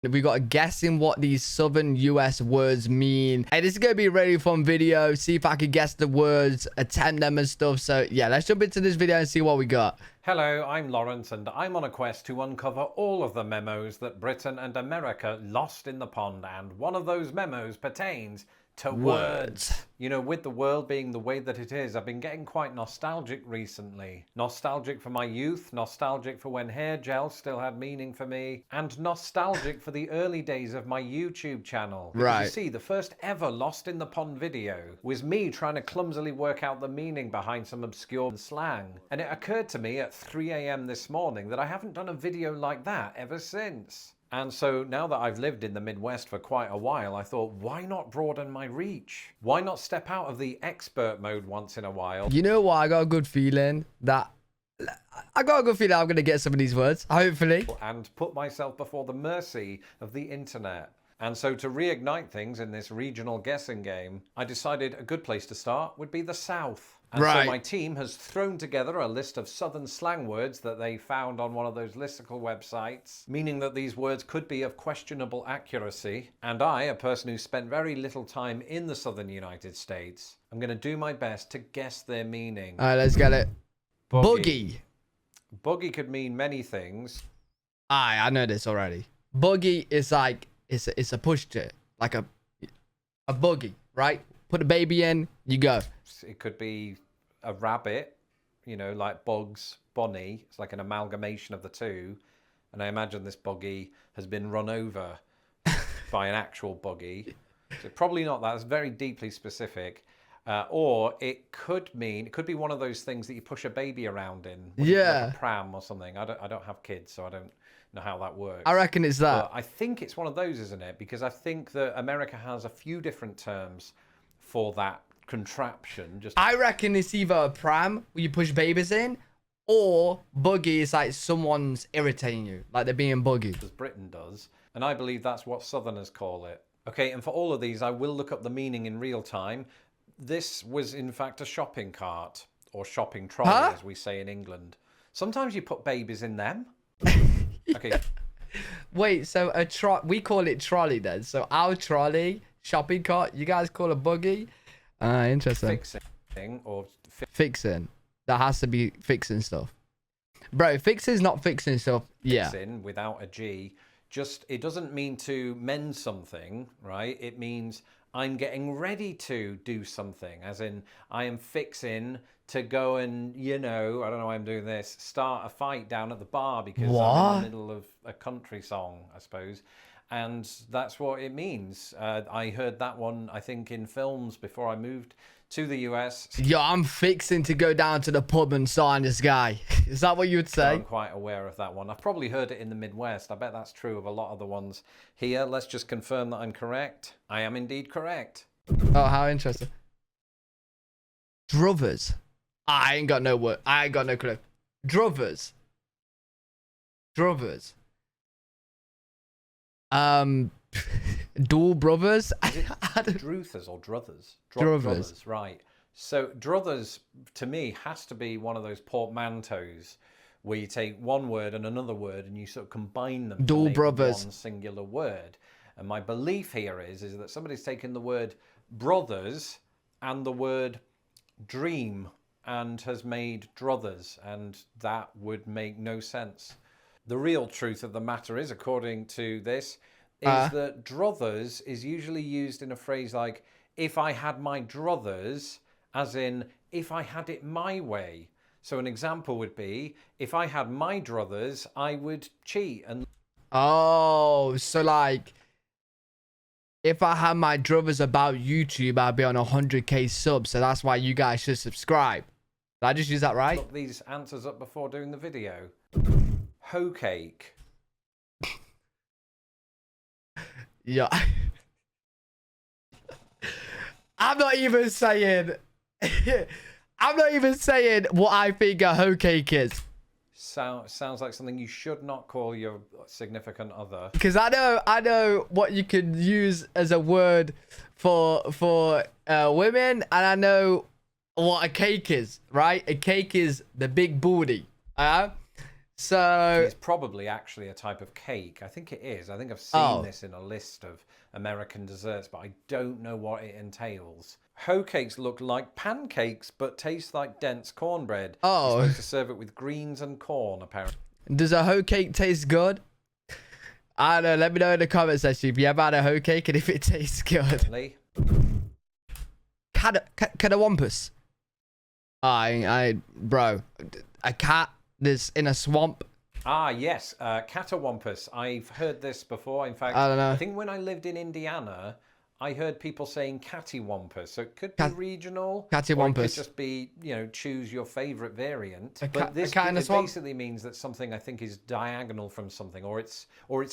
We got guessing what these southern US words mean. Hey, this is gonna be a really fun video. See if I can guess the words, attempt them and stuff. So yeah, let's jump into this video and see what we got. Hello, I'm Lawrence and I'm on a quest to uncover all of the memos that Britain and America lost in the pond, and one of those memos pertains to words. You know, with the world being the way that it is, I've been getting quite nostalgic recently. Nostalgic for my youth, nostalgic for when hair gel still had meaning for me, and nostalgic for the early days of my YouTube channel. Because you see, the first ever Lost in the Pond video was me trying to clumsily work out the meaning behind some obscure slang. And it occurred to me at 3 AM this morning that I haven't done a video like that ever since. And so now that I've lived in the Midwest for quite a while, I thought, why not broaden my reach? Why not step out of the expert mode once in a while? You know what? I got a good feeling that I'm going to get some of these words, hopefully. And put myself before the mercy of the internet. And so to reignite things in this regional guessing game, I decided a good place to start would be the South. And so my team has thrown together a list of southern slang words that they found on one of those listicle websites, meaning that these words could be of questionable accuracy. And I, a person who spent very little time in the southern United States, I'm going to do my best to guess their meaning. All right, let's get it. Boogie. Boogie could mean many things. I know this already. Boogie is like, it's a pushchair, like a boogie, right? Put a baby in, you go. It could be a rabbit, you know, like Bugs Bunny. It's like an amalgamation of the two. And I imagine this buggy has been run over by an actual buggy. So probably not that. It's very deeply specific. Or it could be one of those things that you push a baby around in. Yeah. Like a pram or something. I don't have kids, so I don't know how that works. I reckon it's that. But I think it's one of those, isn't it? Because I think that America has a few different terms for that contraption. I reckon it's either a pram where you push babies in, or buggy is like someone's irritating you, like they're being buggy. As Britain does, and I believe that's what Southerners call it. Okay, and for all of these, I will look up the meaning in real time. This was in fact a shopping cart, or shopping trolley, as we say in England. Sometimes you put babies in them. Okay. Wait, so we call it trolley then. So our trolley, shopping cart, you guys call a buggy? Interesting. Fixing or fixing. That has to be fixing stuff. Bro, fixing's not fixing stuff. Yeah. Fixing without a G. Just, it doesn't mean to mend something, right? It means I'm getting ready to do something. As in, I am fixing to go and, you know, I don't know why I'm doing this, start a fight down at the bar because I'm in the middle of a country song, I suppose. And that's what it means. I heard that one, I think, in films before I moved to the US. Yo, I'm fixing to go down to the pub and sign this guy. Is that what you would say? I'm quite aware of that one. I've probably heard it in the Midwest. I bet that's true of a lot of the ones here. Let's just confirm that I'm correct. I am indeed correct. Oh, how interesting. Drovers. I ain't got no word. I ain't got no clue. Drovers. Drovers. Dual brothers. Druthers or druthers? Druthers, right. So druthers to me has to be one of those portmanteaus where you take one word and another word and you sort of combine them. Dual brothers. One singular word. And my belief here is that somebody's taken the word brothers and the word dream and has made druthers, and that would make no sense. The real truth of the matter is, according to this, is that druthers is usually used in a phrase like, if I had my druthers, as in, if I had it my way. So an example would be, if I had my druthers, I would cheat. And oh, so like, if I had my druthers about YouTube, I'd be on 100k subs, so that's why you guys should subscribe. Did I just use that right? Look these answers up before doing the video. Hoe Cake. Yeah. I'm not even saying what I think a hoe cake is. Sounds like something you should not call your significant other. Because I know what you can use as a word for women, and I know what a cake is, right? A cake is the big booty. So It's probably actually a type of cake. I think it is. I think I've seen this in a list of American desserts, but I don't know what it entails. Hoe cakes look like pancakes, but taste like dense cornbread. You're supposed to serve it with greens and corn, apparently. Does a hoe cake taste good? I don't know. Let me know in the comment section if you ever had a hoe cake and if it tastes good. Catawampus. Bro, a cat that's in a swamp. Ah, yes, catawampus. I've heard this before. In fact, I don't know. I think when I lived in Indiana, I heard people saying cattywampus. So it could be regional. Cattywampus. Or it could just be, you know, choose your favorite variant. But this basically means that something I think is diagonal from something, or it's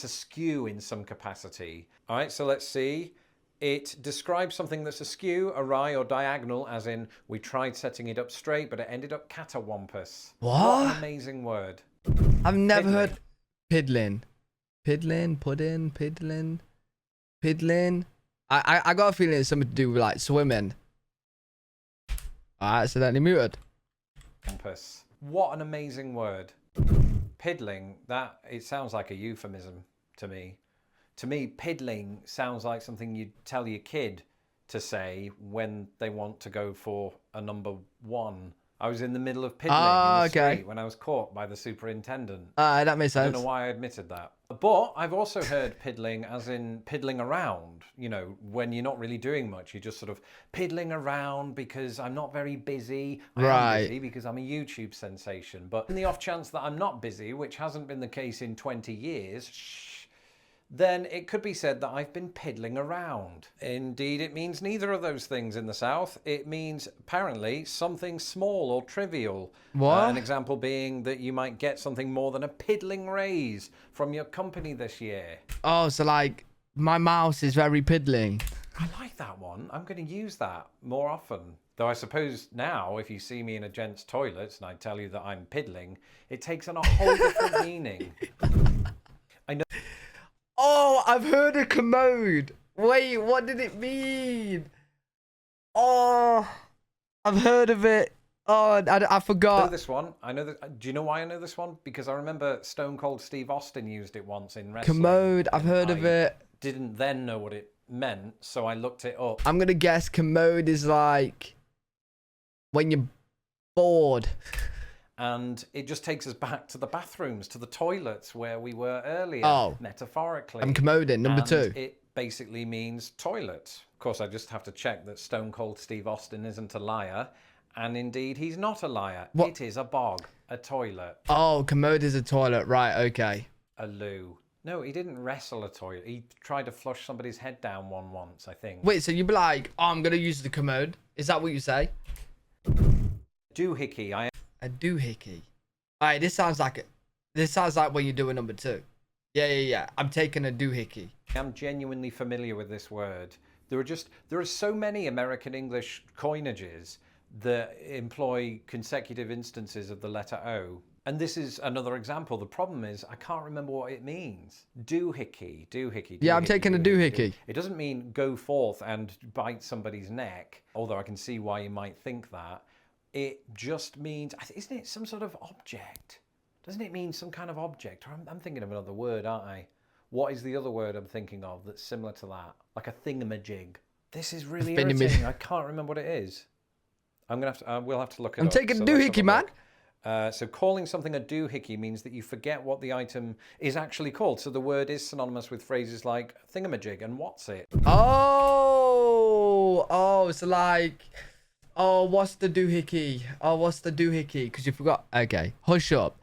askew in some capacity. All right, so let's see. It describes something that's askew, awry, or diagonal, as in we tried setting it up straight, but it ended up catawampus. What an amazing word. I've never heard piddling. Piddling, pudding, piddling. Piddling. I got a feeling it's something to do with like swimming. I accidentally muted. What an amazing word. Piddling, it sounds like a euphemism to me. To me, piddling sounds like something you'd tell your kid to say when they want to go for a number one. I was in the middle of piddling in the street when I was caught by the superintendent. That makes sense. I don't know why I admitted that. But I've also heard piddling as in piddling around. You know, when you're not really doing much, you're just sort of piddling around because I'm not very busy. I'm busy because I'm a YouTube sensation. But in the off chance that I'm not busy, which hasn't been the case in 20 years, then it could be said that I've been piddling around. Indeed, it means neither of those things in the South. It means, apparently, something small or trivial. What? An example being that you might get something more than a piddling raise from your company this year. Oh, so like, my mouse is very piddling. I like that one. I'm going to use that more often. Though I suppose now, if you see me in a gent's toilets and I tell you that I'm piddling, it takes on a whole different meaning. I know. Oh, I've heard a commode. Wait, what did it mean? Oh, I've heard of it. Oh, I forgot. I know this one. I know that. Do you know why I know this one? Because I remember Stone Cold Steve Austin used it once in wrestling. Commode, I've heard of it. Didn't then know what it meant, so I looked it up. I'm gonna guess commode is like when you're bored. And it just takes us back to the bathrooms, to the toilets where we were earlier, metaphorically. I'm commoding, number 2. It basically means toilet. Of course, I just have to check that Stone Cold Steve Austin isn't a liar. And indeed, he's not a liar. What? It is a bog, a toilet. Oh, commode is a toilet. Right, okay. A loo. No, he didn't wrestle a toilet. He tried to flush somebody's head down once, I think. Wait, so you'd be like, oh, I'm going to use the commode. Is that what you say? Doohickey. A doohickey. Alright, this sounds like when you're doing number 2. Yeah. I'm taking a doohickey. I'm genuinely familiar with this word. There are so many American English coinages that employ consecutive instances of the letter O. And this is another example. The problem is I can't remember what it means. Doohickey. Yeah, I'm taking a doohickey. It doesn't mean go forth and bite somebody's neck, although I can see why you might think that. It just means, isn't it some sort of object? Doesn't it mean some kind of object? Or I'm thinking of another word, aren't I? What is the other word I'm thinking of that's similar to that? Like a thingamajig. This is really irritating. I can't remember what it is. We'll have to look it up. I'm taking a doohickey, man. So calling something a doohickey means that you forget what the item is actually called. So the word is synonymous with phrases like thingamajig and what's it. Oh, so like... Oh, what's the doohickey? Because you forgot. Okay, hush up.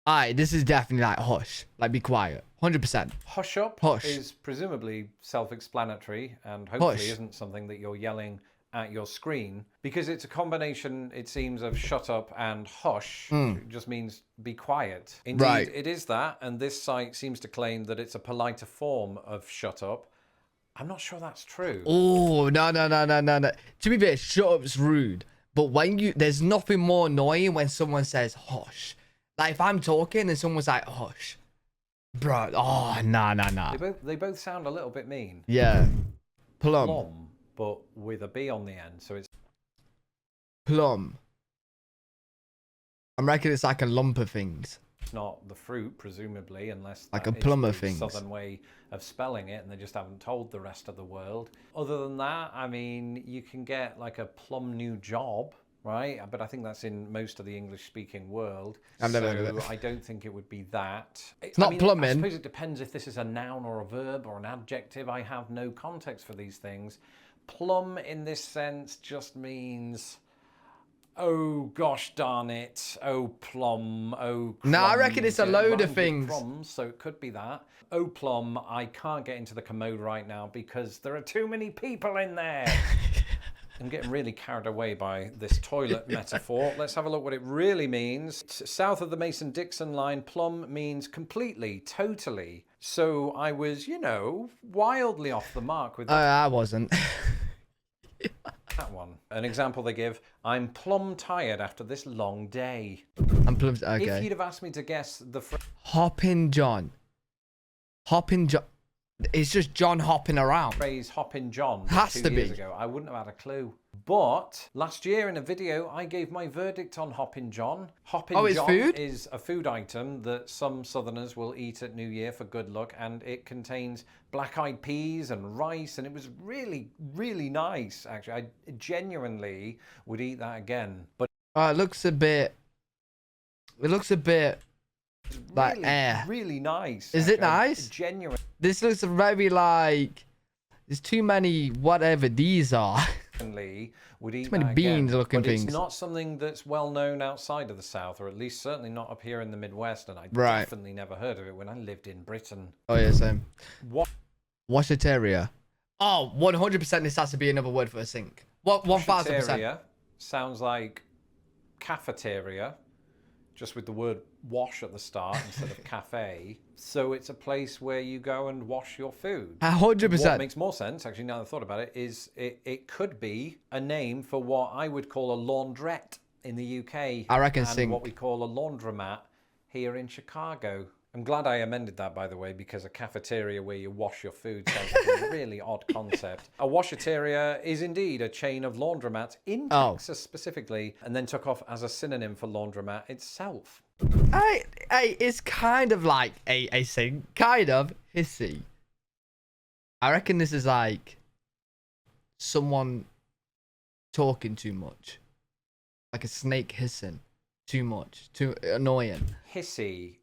Alright, this is definitely like hush. Like, be quiet. 100%. Hush up is presumably self-explanatory and hopefully isn't something that you're yelling at your screen, because it's a combination, it seems, of shut up and hush. It just means be quiet. Indeed, it is that, and this site seems to claim that it's a politer form of shut up. I'm not sure that's true. Oh, no. To be fair, shut up's rude. But there's nothing more annoying when someone says hush. Like, if I'm talking and someone's like, hush. Bro, nah. They both sound a little bit mean. Yeah. Plum. Plum, but with a B on the end, so it's... Plum. I reckon it's like a lump of things. not the fruit, presumably, unless Like that a is plum the of things. southern way of spelling it and they just haven't told the rest of the world. Other than that, I mean, you can get like a plum new job, right? But I think that's in most of the English-speaking world. I've never heard of it. I don't think it would be that. It's not plumbing. I suppose it depends if this is a noun or a verb or an adjective. I have no context for these things. Plum in this sense just means, oh gosh darn it, oh plum, oh crumbs. No, I reckon it's a load of rhymes with things. Crumbs, so it could be that. Oh plum, I can't get into the commode right now because there are too many people in there. I'm getting really carried away by this toilet metaphor. Let's have a look what it really means. South of the Mason-Dixon line, plum means completely, totally. So I was, you know, wildly off the mark with that. I wasn't. That one. An example they give, I'm plumb tired after this long day. I'm plumb. Okay. If you'd have asked me to guess the Hopping John. Hopping John. It's just John hopping around. phrase Hoppin' John Has 2 to years be. ago, I wouldn't have had a clue. But last year in a video, I gave my verdict on Hoppin' John. Hoppin' it's John food? is a food item that some Southerners will eat at New Year for good luck, and it contains black-eyed peas and rice, and it was really, really nice, actually. I genuinely would eat that again. But It looks a bit. It looks a bit like really, air. really nice. Is it actually. nice? Genuinely This looks very like. There's too many whatever these are. would eat Too many that beans again. looking but things. It's not something that's well known outside of the South, or at least certainly not up here in the Midwest, and I Right. definitely never heard of it when I lived in Britain. Oh yeah, same. What Washateria. Oh, 100% this has to be another word for a sink. What 1000%. Washateria sounds like cafeteria, just with the word wash at the start instead of cafe. So it's a place where you go and wash your food. 100%. What makes more sense, actually, now that I've thought about it, is it could be a name for what I would call a laundrette in the UK. I reckon and sink. what we call a laundromat here in Chicago. I'm glad I amended that, by the way, because a cafeteria where you wash your food sounds like a really odd concept. A washateria is indeed a chain of laundromats in Texas specifically, and then took off as a synonym for laundromat itself. It's kind of like a sink. Kind of hissy. I reckon this is like someone talking too much. Like a snake hissing too much. Too annoying. Hissy.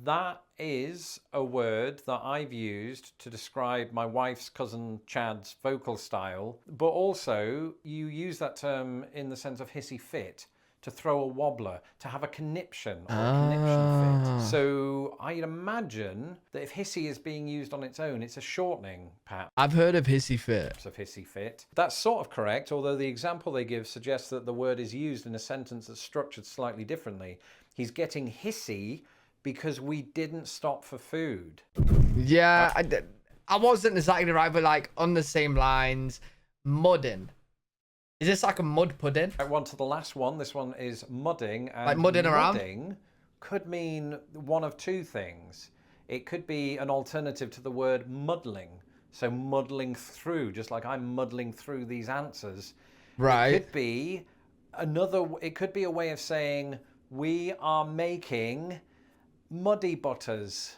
That is a word that I've used to describe my wife's cousin Chad's vocal style, but also you use that term in the sense of hissy fit, to throw a wobbler, to have a conniption or a conniption fit. So I'd imagine that if hissy is being used on its own, it's a shortening, perhaps, I've heard of hissy fit. of hissy fit. That's sort of correct, although the example they give suggests that the word is used in a sentence that's structured slightly differently. He's getting hissy because we didn't stop for food. Yeah, I wasn't exactly right, but like on the same lines. Mudding. Is this like a mud pudding? Right, one to the last one. This one is mudding. And Like mudding around? Mudding could mean one of two things. It could be an alternative to the word muddling. So muddling through, just like I'm muddling through these answers. Right. It could be it could be a way of saying we are making muddy butters.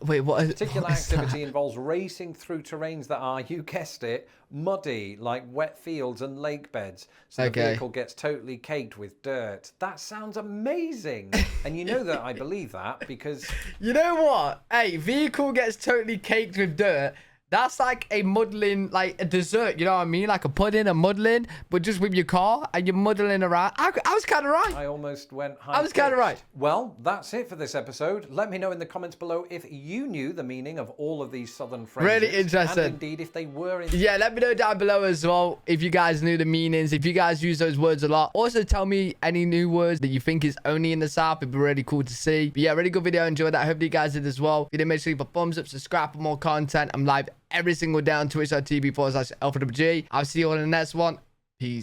Wait, what? Particular what is activity that? involves racing through terrains that are, you guessed it, muddy, like wet fields and lake beds. So the vehicle gets totally caked with dirt. That sounds amazing. And you know that I believe that because... You know what? Hey, vehicle gets totally caked with dirt. That's like a muddling, like a dessert, you know what I mean? Like a pudding, a muddling, but just with your car and you're muddling around. I was kind of right. I almost went high. I was kind of right. Well, that's it for this episode. Let me know in the comments below if you knew the meaning of all of these southern phrases. Really interesting. And indeed, if they were in... Yeah, let me know down below as well if you guys knew the meanings, if you guys use those words a lot. Also, tell me any new words that you think is only in the South. It'd be really cool to see. But yeah, really good video. Enjoyed that. Hopefully you guys did as well. If you did, make sure you leave a thumbs up, subscribe for more content. I'm live every single day on twitch.tv/LFWG. I'll see you all in the next one. Peace.